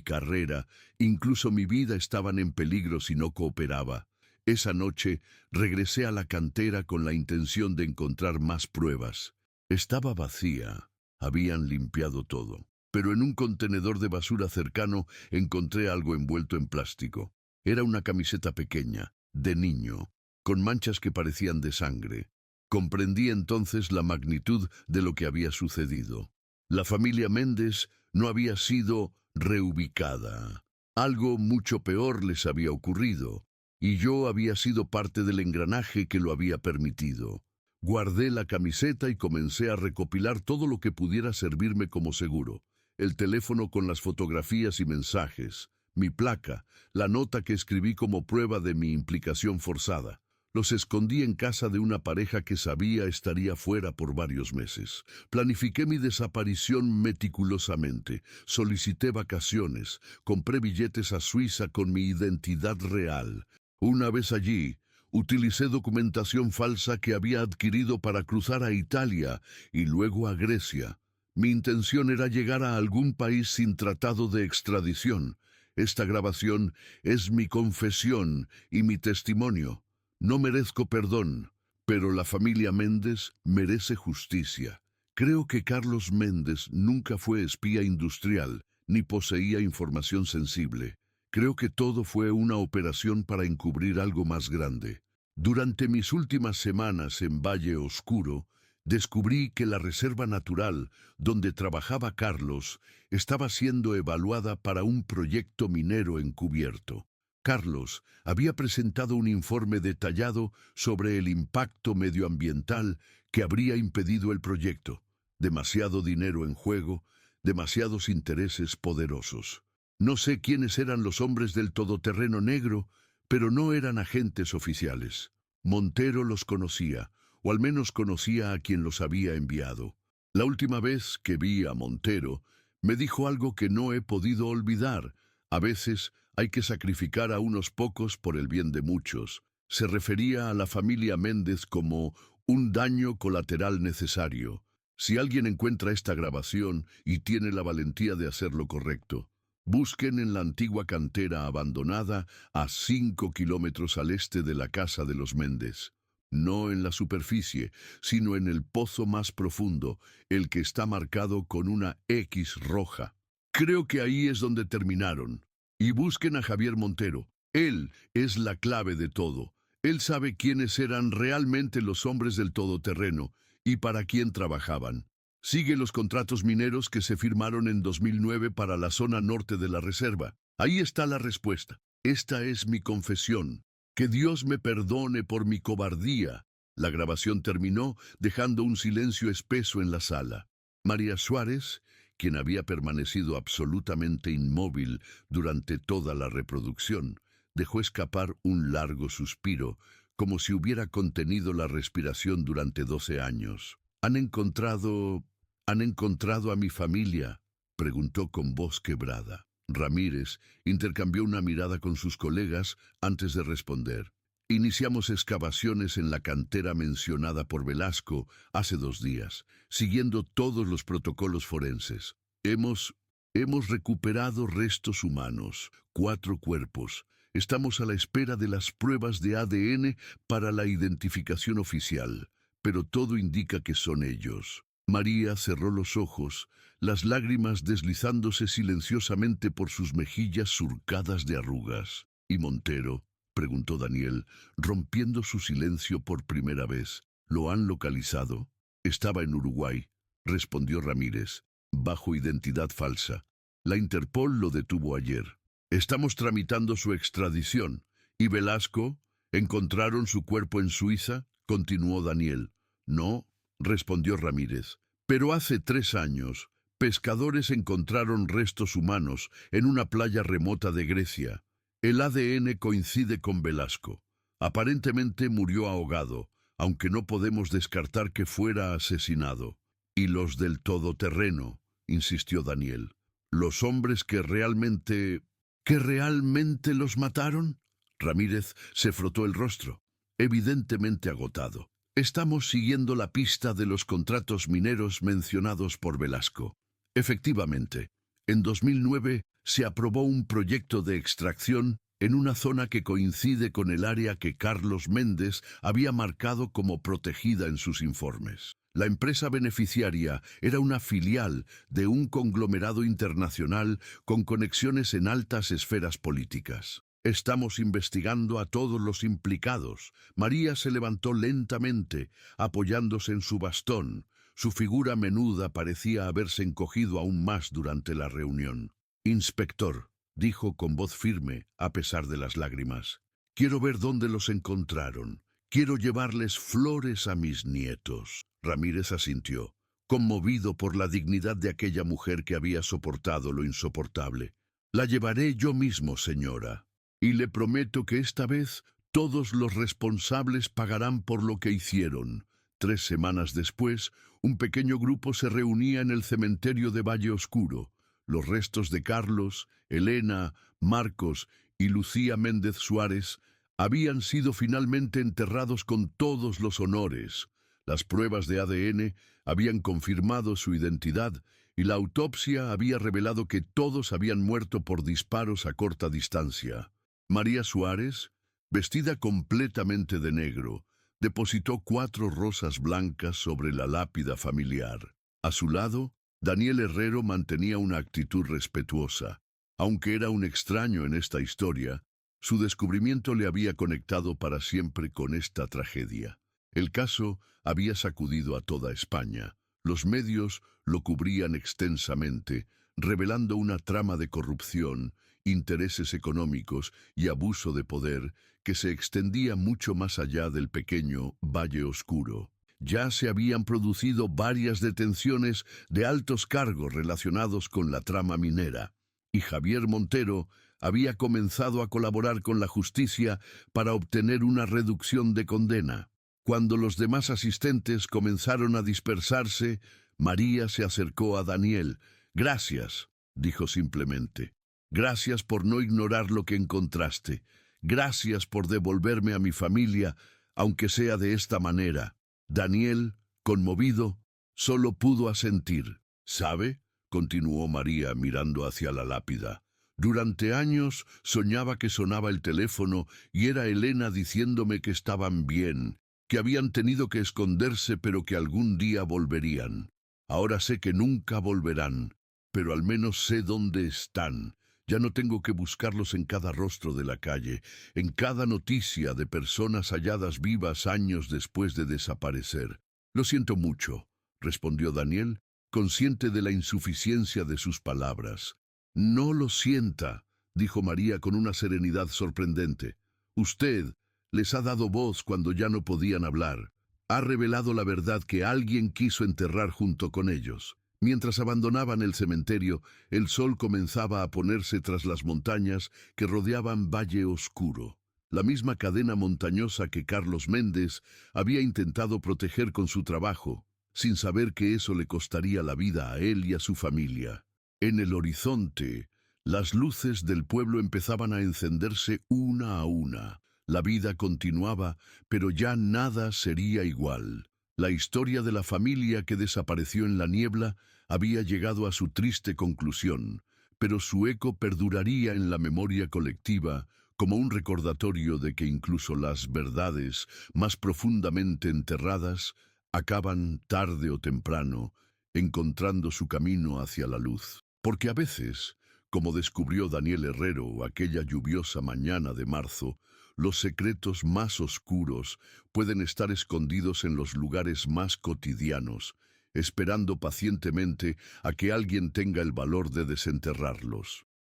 carrera, incluso mi vida estaban en peligro si no cooperaba. Esa noche regresé a la cantera con la intención de encontrar más pruebas. Estaba vacía. Habían limpiado todo. Pero en un contenedor de basura cercano encontré algo envuelto en plástico. Era una camiseta pequeña, de niño, con manchas que parecían de sangre. Comprendí entonces la magnitud de lo que había sucedido. La familia Méndez no había sido reubicada. Algo mucho peor les había ocurrido, y yo había sido parte del engranaje que lo había permitido. Guardé la camiseta y comencé a recopilar todo lo que pudiera servirme como seguro. El teléfono con las fotografías y mensajes, mi placa, la nota que escribí como prueba de mi implicación forzada. Los escondí en casa de una pareja que sabía estaría fuera por varios meses. Planifiqué mi desaparición meticulosamente. Solicité vacaciones. Compré billetes a Suiza con mi identidad real. Una vez allí, utilicé documentación falsa que había adquirido para cruzar a Italia y luego a Grecia. Mi intención era llegar a algún país sin tratado de extradición. Esta grabación es mi confesión y mi testimonio. No merezco perdón, pero la familia Méndez merece justicia. Creo que Carlos Méndez nunca fue espía industrial, ni poseía información sensible. Creo que todo fue una operación para encubrir algo más grande. Durante mis últimas semanas en Valle Oscuro, descubrí que la reserva natural donde trabajaba Carlos estaba siendo evaluada para un proyecto minero encubierto. Carlos había presentado un informe detallado sobre el impacto medioambiental que habría impedido el proyecto. Demasiado dinero en juego, demasiados intereses poderosos. No sé quiénes eran los hombres del todoterreno negro, pero no eran agentes oficiales. Montero los conocía, o al menos conocía a quien los había enviado. La última vez que vi a Montero, me dijo algo que no he podido olvidar. A veces hay que sacrificar a unos pocos por el bien de muchos. Se refería a la familia Méndez como un daño colateral necesario. Si alguien encuentra esta grabación y tiene la valentía de hacer lo correcto, busquen en la antigua cantera abandonada a 5 kilómetros al este de la casa de los Méndez. No en la superficie, sino en el pozo más profundo, el que está marcado con una X roja. Creo que ahí es donde terminaron. Y busquen a Javier Montero. Él es la clave de todo. Él sabe quiénes eran realmente los hombres del todoterreno y para quién trabajaban. Sigue los contratos mineros que se firmaron en 2009 para la zona norte de la reserva. Ahí está la respuesta. Esta es mi confesión. Que Dios me perdone por mi cobardía. La grabación terminó dejando un silencio espeso en la sala. María Suárez, quien había permanecido absolutamente inmóvil durante toda la reproducción, dejó escapar un largo suspiro, como si hubiera contenido la respiración durante 12 años. ¿Han encontrado a mi familia?», preguntó con voz quebrada. Ramírez intercambió una mirada con sus colegas antes de responder. «Iniciamos excavaciones en la cantera mencionada por Velasco hace 2 días, siguiendo todos los protocolos forenses. Hemos recuperado restos humanos, 4 cuerpos. Estamos a la espera de las pruebas de ADN para la identificación oficial, pero todo indica que son ellos». María cerró los ojos, las lágrimas deslizándose silenciosamente por sus mejillas surcadas de arrugas. «¿Y Montero?», preguntó Daniel, rompiendo su silencio por primera vez. «¿Lo han localizado?». «Estaba en Uruguay», respondió Ramírez, bajo identidad falsa. «La Interpol lo detuvo ayer. Estamos tramitando su extradición». «¿Y Velasco? ¿Encontraron su cuerpo en Suiza?», continuó Daniel. «No», respondió Ramírez. «Pero hace 3 años, pescadores encontraron restos humanos en una playa remota de Grecia. El ADN coincide con Velasco. Aparentemente murió ahogado, aunque no podemos descartar que fuera asesinado». «¿Y los del todoterreno?», insistió Daniel. «Los hombres que realmente los mataron». Ramírez se frotó el rostro, evidentemente agotado. «Estamos siguiendo la pista de los contratos mineros mencionados por Velasco. Efectivamente, en 2009 se aprobó un proyecto de extracción en una zona que coincide con el área que Carlos Méndez había marcado como protegida en sus informes. La empresa beneficiaria era una filial de un conglomerado internacional con conexiones en altas esferas políticas. Estamos investigando a todos los implicados». María se levantó lentamente, apoyándose en su bastón. Su figura menuda parecía haberse encogido aún más durante la reunión. «Inspector», dijo con voz firme, a pesar de las lágrimas, «quiero ver dónde los encontraron. Quiero llevarles flores a mis nietos». Ramírez asintió, conmovido por la dignidad de aquella mujer que había soportado lo insoportable. «La llevaré yo mismo, señora. Y le prometo que esta vez todos los responsables pagarán por lo que hicieron». 3 semanas después, un pequeño grupo se reunía en el cementerio de Valle Oscuro. Los restos de Carlos, Elena, Marcos y Lucía Méndez Suárez habían sido finalmente enterrados con todos los honores. Las pruebas de ADN habían confirmado su identidad y la autopsia había revelado que todos habían muerto por disparos a corta distancia. María Suárez, vestida completamente de negro, depositó 4 rosas blancas sobre la lápida familiar. A su lado, Daniel Herrero mantenía una actitud respetuosa. Aunque era un extraño en esta historia, su descubrimiento le había conectado para siempre con esta tragedia. El caso había sacudido a toda España. Los medios lo cubrían extensamente, revelando una trama de corrupción, intereses económicos y abuso de poder que se extendía mucho más allá del pequeño Valle Oscuro. Ya se habían producido varias detenciones de altos cargos relacionados con la trama minera, y Javier Montero había comenzado a colaborar con la justicia para obtener una reducción de condena. Cuando los demás asistentes comenzaron a dispersarse, María se acercó a Daniel. «Gracias», dijo simplemente. «Gracias por no ignorar lo que encontraste. Gracias por devolverme a mi familia, aunque sea de esta manera». Daniel, conmovido, solo pudo asentir. «¿Sabe?», continuó María mirando hacia la lápida. «Durante años soñaba que sonaba el teléfono y era Elena diciéndome que estaban bien, que habían tenido que esconderse pero que algún día volverían. Ahora sé que nunca volverán, pero al menos sé dónde están. Ya no tengo que buscarlos en cada rostro de la calle, en cada noticia de personas halladas vivas años después de desaparecer». «Lo siento mucho», respondió Daniel, consciente de la insuficiencia de sus palabras. «No lo sienta», dijo María con una serenidad sorprendente. «Usted les ha dado voz cuando ya no podían hablar. Ha revelado la verdad que alguien quiso enterrar junto con ellos». Mientras abandonaban el cementerio, el sol comenzaba a ponerse tras las montañas que rodeaban Valle Oscuro, la misma cadena montañosa que Carlos Méndez había intentado proteger con su trabajo, sin saber que eso le costaría la vida a él y a su familia. En el horizonte, las luces del pueblo empezaban a encenderse una a una. La vida continuaba, pero ya nada sería igual. La historia de la familia que desapareció en la niebla había llegado a su triste conclusión, pero su eco perduraría en la memoria colectiva como un recordatorio de que incluso las verdades más profundamente enterradas acaban tarde o temprano encontrando su camino hacia la luz. Porque a veces, como descubrió Daniel Herrero aquella lluviosa mañana de marzo, los secretos más oscuros pueden estar escondidos en los lugares más cotidianos, esperando pacientemente a que alguien tenga el valor de desenterrarlos.